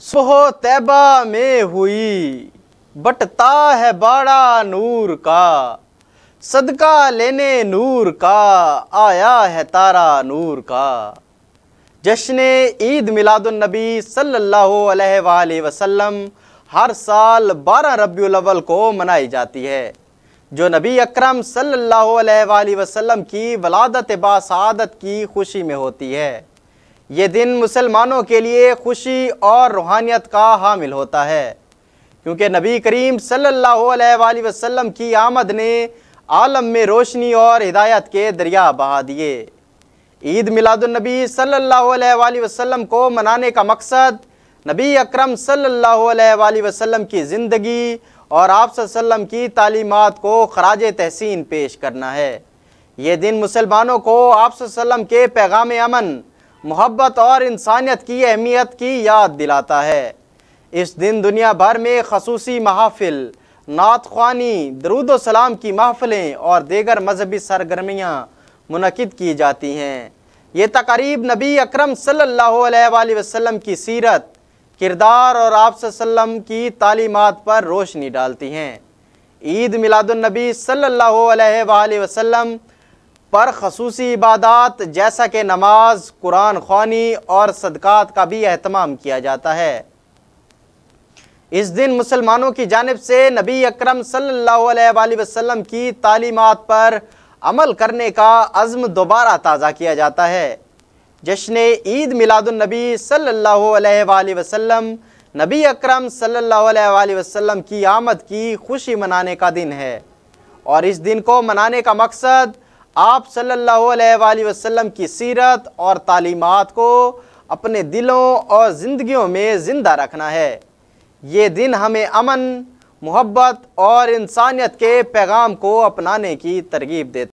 सुबह तैबा में हुई बटता है बाड़ा नूर का, सदका लेने नूर का आया है तारा नूर का। जश्न ईद मिलादुन नबी सल्लल्लाहु अलैहि वसल्लम हर साल 12 रबीउल अव्वल को मनाई जाती है, जो नबी अकरम सल्लल्लाहु अलैहि वसल्लम की वलादत बासादत की खुशी में होती है। ये दिन मुसलमानों के लिए खुशी और रूहानियत का हामिल होता है, क्योंकि नबी करीम सल्लल्लाहु अलैहि वसल्लम की आमद ने आलम में रोशनी और हिदायत के दरिया बहा दिए। ईद मिलादुन नबी सल्लल्लाहु अलैहि वसल्लम को मनाने का मकसद नबी अकरम सल्लल्लाहु अलैहि वसल्लम की ज़िंदगी और आप सल्लल्लाहु की तालीमात को खराज तहसीन पेश करना है। ये दिन मुसलमानों को आप सल्लल्लाहु के पैगाम अमन, मोहब्बत और इंसानियत की अहमियत की याद दिलाता है। इस दिन दुनिया भर में खसूसी महाफिल, नात ख्वानी, दरूद व सलाम की महफ़िलें और दीगर मजहबी सरगर्मियाँ मुनक़िद की जाती हैं। ये तक़रीब नबी अकरम सल्लल्लाहु अलैहि वसल्लम की सीरत, किरदार और आप सल्लल्लाहु की तालीमात पर रोशनी डालती हैं। ईद मिलादुन नबी सल्लल्लाहु अलैहि वसल्लम पर खसूसी इबादात जैसा कि नमाज, कुरान ख्वानी और सदक़ात का भी एहतमाम किया जाता है। इस दिन मुसलमानों की जानिब से नबी अकरम सल्लल्लाहु अलैहि वसल्लम की तालीमात पर अमल करने का अज़्म दोबारा ताज़ा किया जाता है। जश्न ईद मिलादुन नबी सल्लल्लाहु अलैहि वसल्लम नबी अकरम सल्लल्लाहु अलैहि वसल्लम की आमद की खुशी मनाने का दिन है, और इस दिन को मनाने का मकसद आप सल्लल्लाहु अलैहि वसल्लम की सीरत और तालीमात को अपने दिलों और ज़िंदगियों में ज़िंदा रखना है। ये दिन हमें अमन, मोहब्बत और इंसानियत के पैगाम को अपनाने की तरगीब देता है।